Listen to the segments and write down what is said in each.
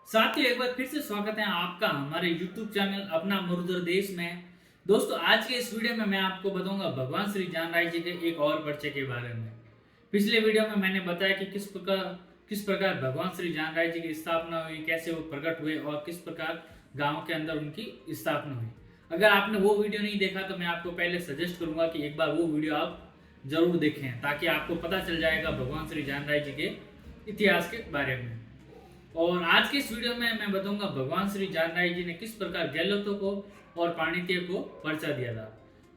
साथियों, एक बार फिर से स्वागत है आपका हमारे YouTube चैनल अपना मुर्दर देश में। दोस्तों, आज के इस वीडियो में मैं आपको बताऊंगा भगवान श्री जानराय जी के एक और परिचय के बारे में। पिछले वीडियो में मैंने बताया कि किस प्रकार भगवान श्री जानराय जी की स्थापना हुई, कैसे वो प्रकट हुए और किस प्रकार गांव के अंदर उनकी स्थापना हुई। अगर आपने वो वीडियो नहीं देखा तो मैं आपको पहले सजेस्ट करूंगा कि एक बार वो वीडियो आप जरूर देखें, ताकि आपको पता चल जाएगा भगवान श्री जानराय जी के इतिहास के बारे में। और आज के इस वीडियो में मैं बताऊंगा भगवान श्री जानराय जी ने किस प्रकार गहलोतों को और पाणित्य को पर्चा दिया था।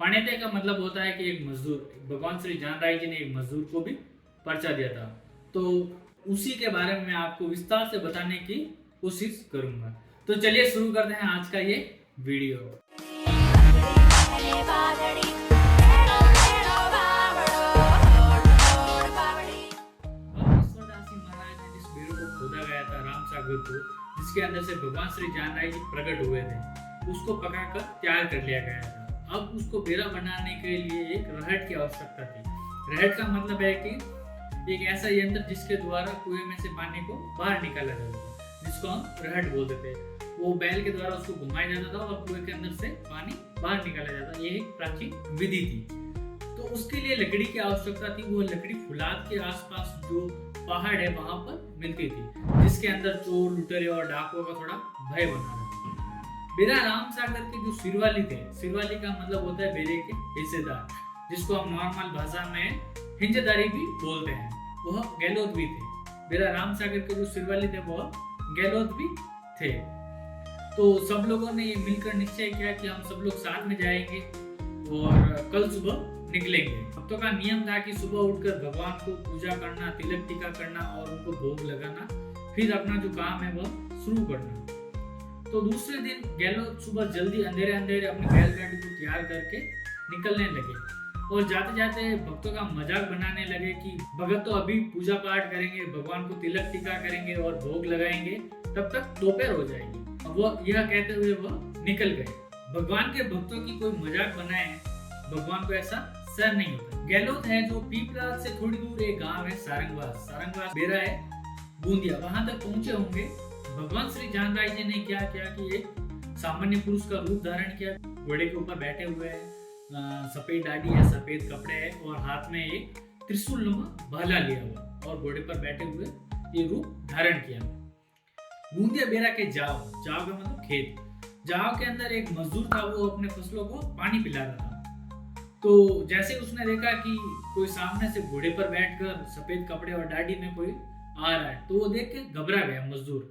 पाणित्य का मतलब होता है कि एक मजदूर। भगवान श्री जानराय जी ने एक मजदूर को भी पर्चा दिया था, तो उसी के बारे में मैं आपको विस्तार से बताने की कोशिश करूंगा। तो चलिए शुरू करते हैं आज का ये वीडियो। को जिसके अंदर से भगवान श्री जानराय जी प्रकट हुए थे, उसको पकाकर तैयार कर लिया गया था। अब उसको बेरा बनाने के लिए एक रहट की आवश्यकता थी। रहट का मतलब है कि एक ऐसा यंत्र जिसके द्वारा कुएं में से पानी को बाहर निकाला जाता था, जिसको हम रहट बोलते थे। वो बैल के द्वारा उसको घुमाया जाता था और कुएं के अंदर से पानी बाहर निकाला जाता। ये एक प्राचीन विधि थी। तो उसके लिए लकड़ी की आवश्यकता थी। वो लकड़ी फुलाद के आसपास जो पहाड़ है वहां पर मिलती थी, जिसके अंदर चोर लुटेरे और डाकुओं का थोड़ा भय बना था। बेरा राम सागर के जो सिरवाली थे, सिरवाली का मतलब होता है बेरे के हिस्सेदार, जिसको हम नॉर्मल भाषा में हिंजदारी भी बोलते हैं, वह गहलोत भी थे। बेरा राम सागर के जो सिरवाली थे वह गहलोत भी थे। तो सब लोगों ने ये मिलकर निश्चय किया कि हम सब लोग साथ में जाएंगे और कल सुबह निकलेंगे। भक्तों का नियम था कि सुबह उठकर भगवान को पूजा करना, तिलक टीका करना और उनको भोग लगाना, फिर अपना जो काम है वह शुरू करना। तो दूसरे दिन गहलोत सुबह जल्दी अंधेरे अंधेरे अपनी बैलगाड़ी को तैयार करके निकलने लगे और जाते जाते भक्तों का मजाक बनाने लगे कि भगत तो अभी पूजा पाठ करेंगे, भगवान को तिलक टीका करेंगे और भोग लगाएंगे, तब तक दोपहर हो जाएगी। वह यह कहते हुए वह निकल गए। भगवान के भक्तों की कोई मजाक बनाए, भगवान को ऐसा सर नहीं होता। गहलोत है जो पीपराज से थोड़ी दूर एक गांव है सारंगवास बेरा है बूंदिया, वहां तक पहुंचे होंगे। भगवान श्री जानराय जी ने क्या किया कि एक सामान्य पुरुष का रूप धारण किया। घोड़े के ऊपर बैठे हुए हैं, सफेद दाढ़ी है, सफेद कपड़े है और हाथ में एक त्रिशूल नुमा भाला लिया हुआ और घोड़े पर बैठे हुए ये रूप धारण किया। बूंदिया बेरा के जाव का मतलब खेत, जाव के अंदर एक मजदूर था। वो अपने फसलों को पानी पिला रहा था। तो जैसे उसने देखा कि कोई सामने से घोड़े पर बैठकर सफेद कपड़े और दाढ़ी में कोई आ रहा है, तो वो देख के घबरा गया मजदूर।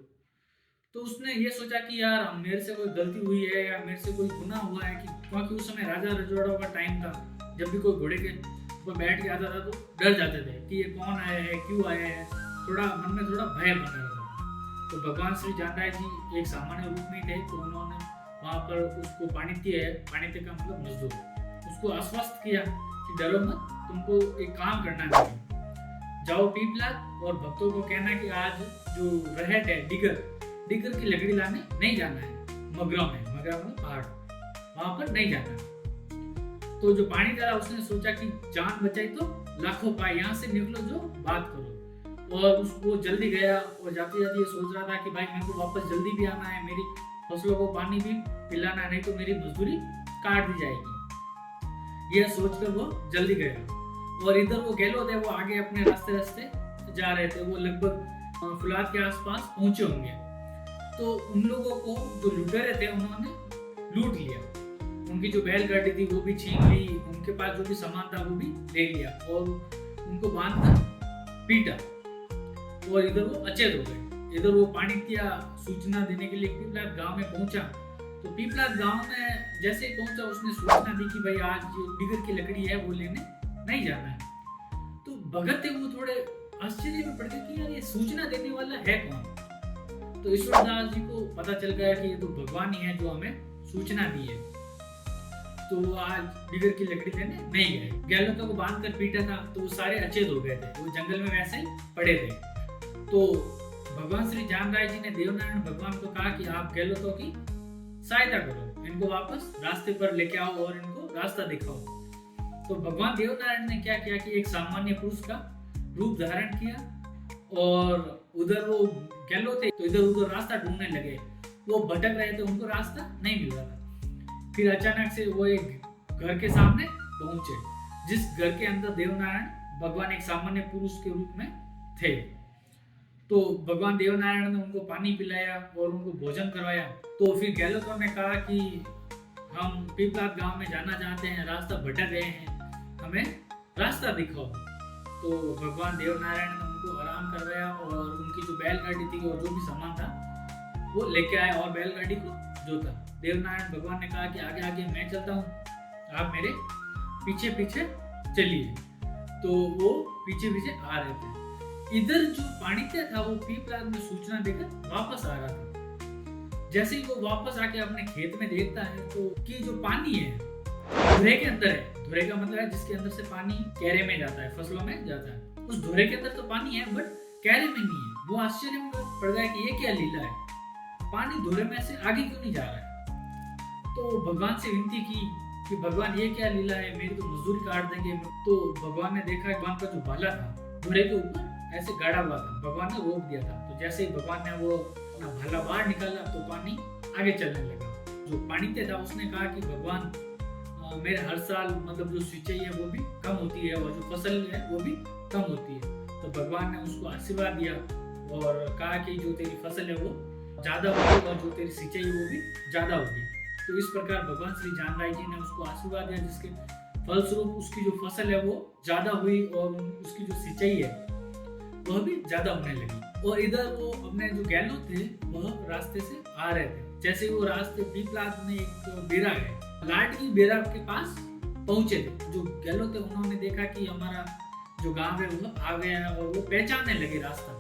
तो उसने ये सोचा कि यार मेरे से कोई गलती हुई है या मेरे से कोई गुनाह हुआ है, क्योंकि उस समय राजा रजवाड़ों का टाइम था। जब भी कोई घोड़े के ऊपर बैठ के आता था तो डर जाते थे कि ये कौन आया है, क्यों आया है, थोड़ा मन में थोड़ा भय बना रहता था। तो भगवान श्री जानराय जी एक सामान्य रूप में थे, तो उन्होंने वहां पर उसको पाणित्य का मतलब मजदूर, उसको आश्वस्त किया कि डरो मत, तुमको एक काम करना चाहिए। जाओ पीपला और भक्तों को कहना कि आज जो रहट है डिगर की लकड़ी लाने नहीं जाना है। मगरा मतलब पहाड़, वहां पर नहीं जाना है। तो जो पानी डाला उसने सोचा कि जान बचाई तो लाखों पाए, यहाँ से निकलो जो बात करो। और उसको जल्दी गया और जाते जाते ये सोच रहा था कि भाई मेरे को वापस जल्दी भी आना है, मेरी फसलों को पानी भी पिलाना है, नहीं तो मेरी मजदूरी काट दी जाएगी। यह सोचकर वो जल्दी गया और इधर वो गहलोत है वो आगे अपने रास्ते जा रहे थे। वो लगभग फुलाद के आसपास पहुंचे होंगे। तो उन लोगों को जो लुटेरे थे उन्होंने लूट लिया। उनकी जो बैलगाड़ी थी वो भी छीन ली, उनके पास जो भी सामान था वो भी ले लिया और उनको बांधकर पीटा और इधर वो अचेत हो गए। इधर वो पाणित्य सूचना देने के लिए पीपलाद गांव में पहुंचा। तो पीपलाद गांव में जैसे ही पहुंचा उसने सूचना दी कि भाई आज जो डिगर की लकड़ी है वो लेने नहीं जाना है। तो भगत थे वो थोड़े आश्चर्य में पड़ गए कि यार ये सूचना देने वाला है कौन। तो ईश्वरदास जी को पता चल गया कि ये तो भगवान ही है जो हमें सूचना दी है। तो वो आज डिगर की लकड़ी लेने नहीं गए। गहलोतों को बांध कर पीटा था तो वो सारे अचेत हो गए थे, वो जंगल में वैसे ही पड़े थे। तो भगवान श्री जानराय जी ने देवनारायण भगवान को कहा कि आप गहलोतों की सहायता करो, इनको वापस रास्ते पर लेके आओ और इनको रास्ता दिखाओ। तो भगवान देवनारायण ने क्या किया कि एक सामान्य पुरुष का रूप धारण किया और उधर वो गैलो थे तो इधर उधर रास्ता ढूंढने लगे। वो भटक रहे थे, उनको रास्ता नहीं मिल रहा था। फिर अचानक से वो एक घर के सामने पहुंचे, जिस घर के अंदर देवनारायण भगवान एक सामान्य पुरुष के रूप में थे। तो भगवान देवनारायण ने उनको पानी पिलाया और उनको भोजन करवाया। तो फिर गहलोत ने कहा कि हम पीपलाद गांव में जाना चाहते हैं, रास्ता भटक गए हैं, हमें रास्ता दिखाओ। तो भगवान देवनारायण ने उनको आराम करवाया और उनकी जो बैलगाड़ी थी और जो भी सामान था वो लेके आया और बैलगाड़ी को जोता। देवनारायण भगवान ने कहा कि आगे आगे मैं चलता हूँ, आप मेरे पीछे पीछे चलिए। तो वो पीछे पीछे आ रहे थे। इधर जो पाणित्य था वो पीपलाद में सूचना देकर वापस आ रहा था। जैसे ही वो वापस आके अपने खेत में देखता है तो कि जो पानी है धुरे के अंदर है। धुरे का मतलब है जिसके अंदर से पानी कैरे में जाता है, फसलों में जाता है। उस धुरे के अंदर तो पानी है बट कैरे में नहीं है। वो आश्चर्य में पड़ गया कि ये क्या लीला है, पानी धुरे में से आगे क्यों नहीं जा रहा है। तो भगवान से विनती की कि भगवान ये क्या लीला है, मेरी तो मजदूरी काट देंगे। तो भगवान ने देखा भगवान का जो भाला था धुरे के ऊपर ऐसे गाड़ा हुआ था, भगवान ने रोक दिया था। तो जैसे ही भगवान ने वो अपना भाला बाहर निकाला तो पानी आगे चलने लगा। जो पाणित्य था उसने कहा कि भगवान मेरे हर साल मतलब जो सिंचाई है वो भी कम होती है और जो फसल है वो भी कम होती है। तो भगवान ने उसको आशीर्वाद दिया और कहा कि जो तेरी फसल है वो ज्यादा होगी और जो तेरी सिंचाई है वो भी ज्यादा होगी। तो इस प्रकार भगवान श्री जानराय जी ने उसको आशीर्वाद दिया, जिसके फलस्वरूप उसकी जो फसल है वो ज्यादा हुई और उसकी जो सिंचाई है वह भी ज्यादा होने लगी। और इधर वो अपने जो गैलो थे वह रास्ते से आ रहे थे। जैसे वो रास्ते पीपलाद में एक बेरा है, लाडकी बेरा के पास पहुंचे थे। जो गैलो थे उन्होंने देखा कि हमारा जो गांव है वो आ गया है और वो पहचानने लगे रास्ता।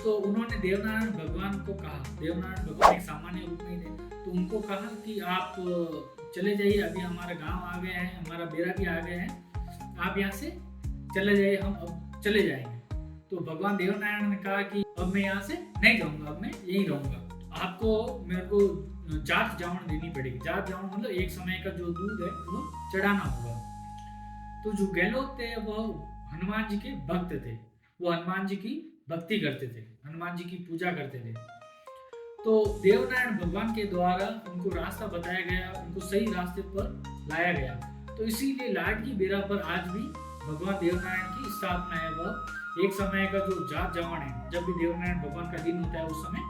तो उन्होंने देवनारायण भगवान को कहा, देवनारायण भगवान एक सामान्य रूप में थे, तो उनको कहा कि आप चले जाइए, अभी हमारा गांव आ गया है, हमारा बेरा भी आ गया है, आप यहाँ से चले जाइए, हम अब चले जाएंगे। तो भगवान देवनारायण ने कहा कि अब मैं यहाँ से नहीं जाऊंगा, अब मैं यहीं रहूंगा। आपको मेरे को जात जावण देनी पड़ेगी। जात जावण मतलब एक समय का जो दूध है वो चढ़ाना होगा। तो जो गहलोत थे वह हनुमान जी के भक्त थे, वो हनुमान जी की भक्ति करते थे, हनुमान जी की पूजा करते थे। तो देवनारायण भगवान के द्वारा उनको रास्ता बताया गया, उनको सही रास्ते पर लाया गया। तो इसीलिए लाडकी बेरा पर आज भी भगवान देवनारायण की स्थापना है। वह एक समय का जो जात जावण है, जब भी देवनारायण भगवान का दिन होता है उस समय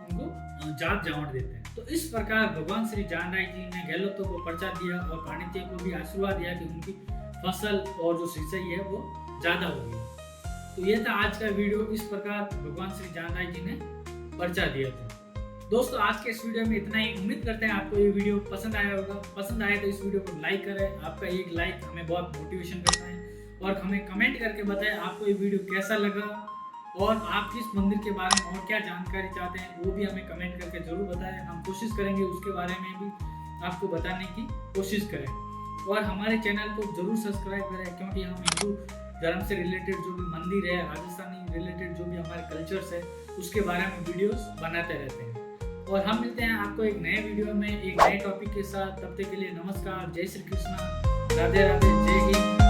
उनको जात जावण देते हैं। तो इस प्रकार भगवान श्री जानराय जी ने गहलोतों को पर्चा दिया और पाणित्य को भी आशीर्वाद दिया कि उनकी फसल और जो सिंचाई है वो ज्यादा होगी। तो ये था आज का वीडियो। इस प्रकार भगवान श्री जानराय जी ने पर्चा दिया था। दोस्तों आज के इस वीडियो में इतना ही। उम्मीद करते हैं आपको ये वीडियो पसंद आया होगा। पसंद आए तो इस वीडियो को लाइक करें। आपका एक लाइक हमें बहुत मोटिवेशन करता है। और हमें कमेंट करके बताएं आपको ये वीडियो कैसा लगा और आप किस मंदिर के बारे में और क्या जानकारी चाहते हैं वो भी हमें कमेंट करके जरूर बताएं। हम कोशिश करेंगे उसके बारे में भी आपको बताने की कोशिश करें। और हमारे चैनल को जरूर सब्सक्राइब करें, क्योंकि हम हिंदू धर्म से रिलेटेड जो भी मंदिर है, राजस्थानी रिलेटेड जो भी हमारे कल्चर्स है उसके बारे में वीडियोस बनाते रहते हैं। और हम मिलते हैं आपको एक नए वीडियो में एक नए टॉपिक के साथ। तब तक के लिए नमस्कार, जय श्री कृष्णा, राधे राधे, जय हिंद।